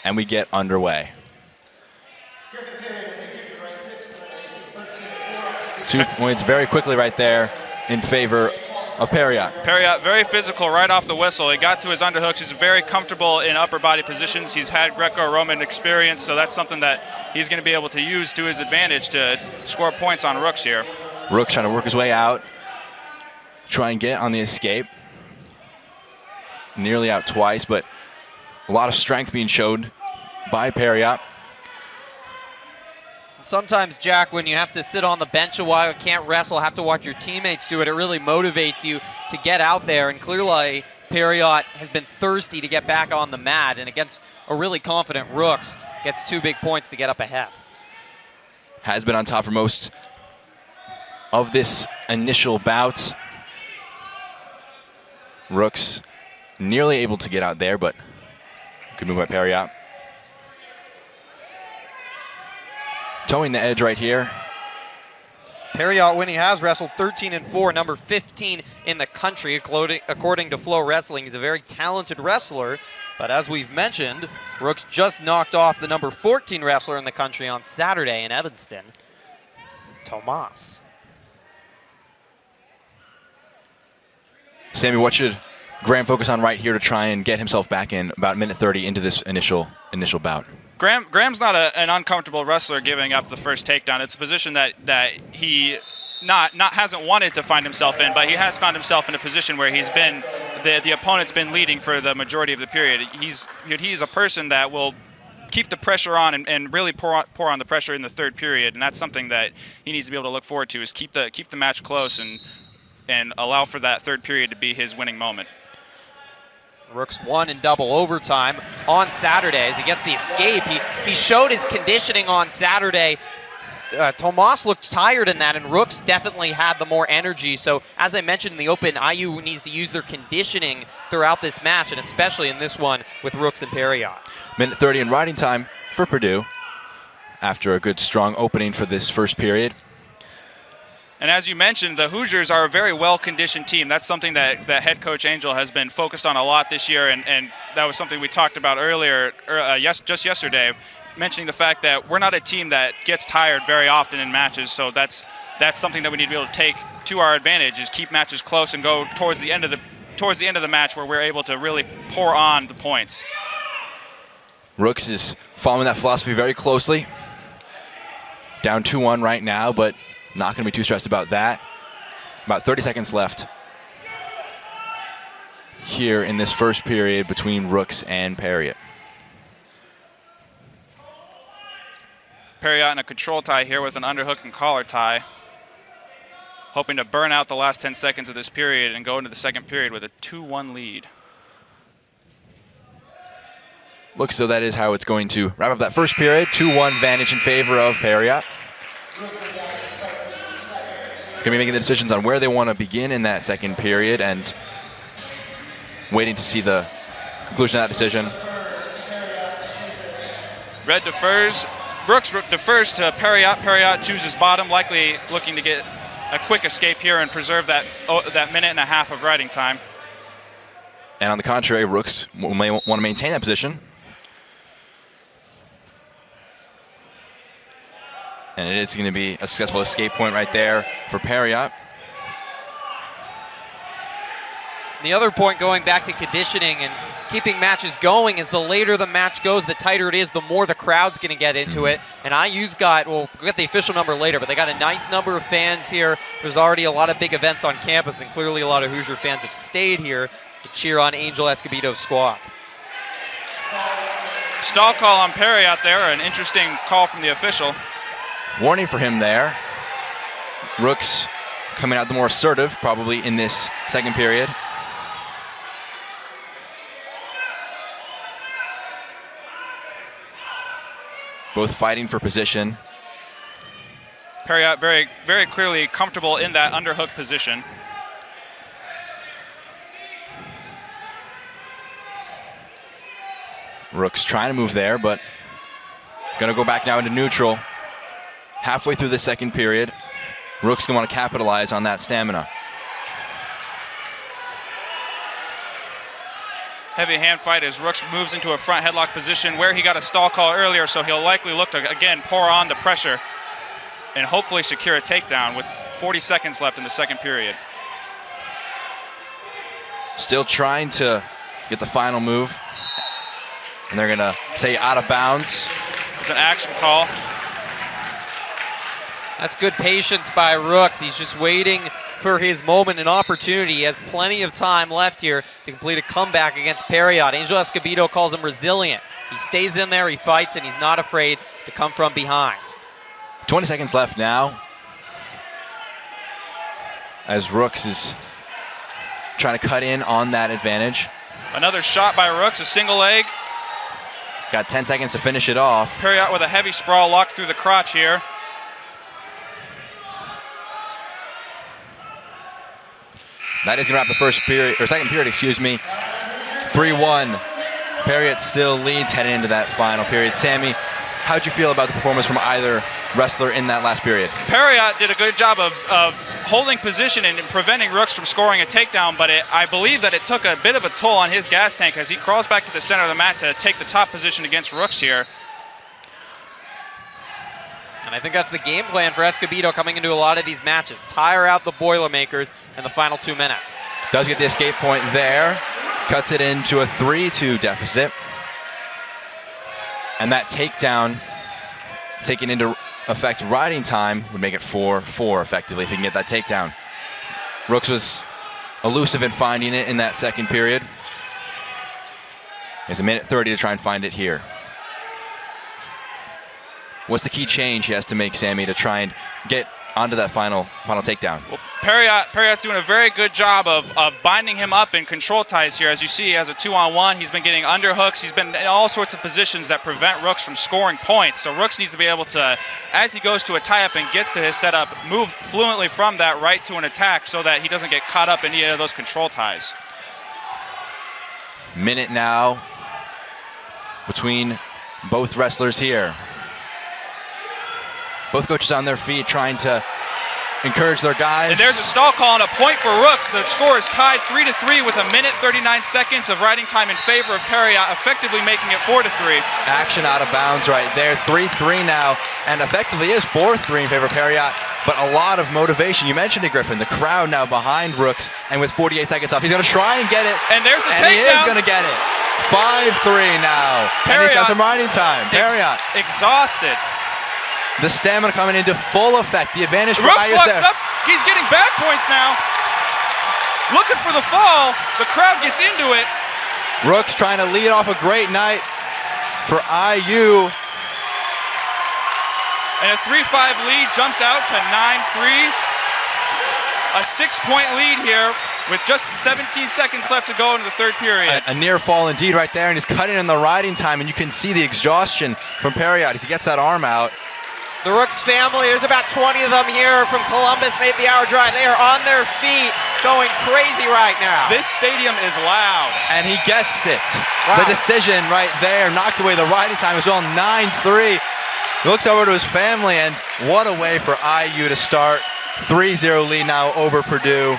and we get underway. Griffin Parriott is a junior, ranked 6th in the nation. He's 13-4 2 points very quickly right there in favor of Parriott. Parriott, very physical right off the whistle. He got to his underhooks. He's very comfortable in upper body positions. He's had Greco-Roman experience, so that's something that he's going to be able to use to his advantage to score points on Rooks here. Rooks trying to work his way out, try and get on the escape. Nearly out twice, but a lot of strength being showed by Parriott. Sometimes, Jack, when you have to sit on the bench a while, can't wrestle, have to watch your teammates do it, it really motivates you to get out there. And clearly, Parriott has been thirsty to get back on the mat, and against a really confident Rooks, gets 2 big points to get up ahead. Has been on top for most of this initial bout. Rooks nearly able to get out there, but good move by Parriott. Towing the edge right here. Parriott, when he has wrestled, 13-4, number 15 in the country, according to Flow Wrestling. He's a very talented wrestler, but as we've mentioned, Rooks just knocked off the number 14 wrestler in the country on Saturday in Evanston, Tomas. Sammy, what should Graham focus on right here to try and get himself back in about minute 30 into this initial bout? Graham's not an uncomfortable wrestler giving up the first takedown. It's a position that he hasn't wanted to find himself in, but he has found himself in a position where he's been the opponent's been leading for the majority of the period. He's a person that will keep the pressure on and really pour on the pressure in the third period, and that's something that he needs to be able to look forward to, is keep the match close and allow for that third period to be his winning moment. Rooks won in double overtime on Saturday as he gets the escape. He showed his conditioning on Saturday. Tomas looked tired in that, and Rooks definitely had the more energy. So, as I mentioned in the open, IU needs to use their conditioning throughout this match, and especially in this one with Rooks and Parriott. Minute 30 in riding time for Purdue after a good, strong opening for this first period. And as you mentioned, the Hoosiers are a very well-conditioned team. That's something that head coach Angel has been focused on a lot this year, and that was something we talked about earlier, just yesterday, mentioning the fact that we're not a team that gets tired very often in matches, so that's something that we need to be able to take to our advantage, is keep matches close and go towards the end of the match where we're able to really pour on the points. Rooks is following that philosophy very closely. Down 2-1 right now, but not going to be too stressed about that. About 30 seconds left here in this first period between Rooks and Parriott. Parriott in a control tie here with an underhook and collar tie, hoping to burn out the last 10 seconds of this period and go into the second period with a 2-1 lead. Looks so that is how it's going to wrap up that first period. 2-1 advantage in favor of Parriott. Going to be making the decisions on where they want to begin in that second period and waiting to see the conclusion of that decision. Red defers. Rooks defers to Parriott. Parriott chooses bottom, likely looking to get a quick escape here and preserve that minute and a half of riding time. And on the contrary, Rooks may want to maintain that position. And it is going to be a successful escape point right there for Parriott. The other point, going back to conditioning and keeping matches going, is the later the match goes, the tighter it is, the more the crowd's going to get into it. And IU's we'll get the official number later, but they got a nice number of fans here. There's already a lot of big events on campus, and clearly a lot of Hoosier fans have stayed here to cheer on Angel Escobedo's squad. Stall call on Parriott there, an interesting call from the official. Warning for him there. Rooks coming out the more assertive, probably in this second period. Both fighting for position. Parriott very, very clearly comfortable in that underhook position. Rooks trying to move there, but gonna go back now into neutral. Halfway through the second period, Rooks gonna want to capitalize on that stamina. heavy hand fight as Rooks moves into a front headlock position where he got a stall call earlier, so he'll likely look to, again, pour on the pressure and hopefully secure a takedown with 40 seconds left in the second period. Still trying to get the final move. And they're going to say out of bounds. It's an action call. That's good patience by Rooks. He's just waiting for his moment and opportunity. He has plenty of time left here to complete a comeback against Parriott. Angel Escobedo calls him resilient. He stays in there, he fights, and he's not afraid to come from behind. 20 seconds left now. As Rooks is trying to cut in on that advantage. Another shot by Rooks, a single leg. Got 10 seconds to finish it off. Parriott with a heavy sprawl locked through the crotch here. That is going to wrap the first period, or second period, excuse me. 3-1. Parriott still leads heading into that final period. Sammy, how'd you feel about the performance from either wrestler in that last period? Parriott did a good job of holding position and preventing Rooks from scoring a takedown, but I believe that it took a bit of a toll on his gas tank as he crawls back to the center of the mat to take the top position against Rooks here. And I think that's the game plan for Escobedo coming into a lot of these matches. Tire out the Boilermakers in the final 2 minutes. Does get the escape point there. Cuts it into a 3-2 deficit. And that takedown, taking into effect riding time, would make it 4-4 effectively if he can get that takedown. Rooks was elusive in finding it in that second period. There's a minute 30 to try and find it here. What's the key change he has to make, Sammy, to try and get onto that final takedown? Well, Parriott's doing a very good job of binding him up in control ties here. As you see, he has a 2-on-1. He's been getting underhooks. He's been in all sorts of positions that prevent Rooks from scoring points. So Rooks needs to be able to, as he goes to a tie-up and gets to his setup, move fluently from that right to an attack so that he doesn't get caught up in any of those control ties. Minute now between both wrestlers here. Both coaches on their feet trying to encourage their guys. And there's a stall call and a point for Rooks. The score is tied 3-3 with a minute 39 seconds of riding time in favor of Parriott, effectively making it 4-3. Action out of bounds right there. 3-3 now, and effectively is 4-3 in favor of Parriott, but a lot of motivation. You mentioned it, Griffin. The crowd now behind Rooks, and with 48 seconds off, he's going to try and get it. And there's the takedown. And he is going to get it. 5-3 now. And he's got some riding time. Parriott. Exhausted. The stamina coming into full effect. The advantage for Rooks ISF. locks up. He's getting back points now. Looking for the fall. The crowd gets into it. Rooks trying to lead off a great night for IU. And a 3-5 lead jumps out to 9-3. A 6-point lead here with just 17 seconds left to go into the third period. A near fall indeed right there, and he's cutting in the riding time, and you can see the exhaustion from Parriott as he gets that arm out. The Rooks family, there's about 20 of them here from Columbus, made the hour drive. They are on their feet, going crazy right now. This stadium is loud. And he gets it. Wow. The decision right there, knocked away the riding time as well, 9-3. He looks over to his family, and what a way for IU to start. 3-0 lead now over Purdue.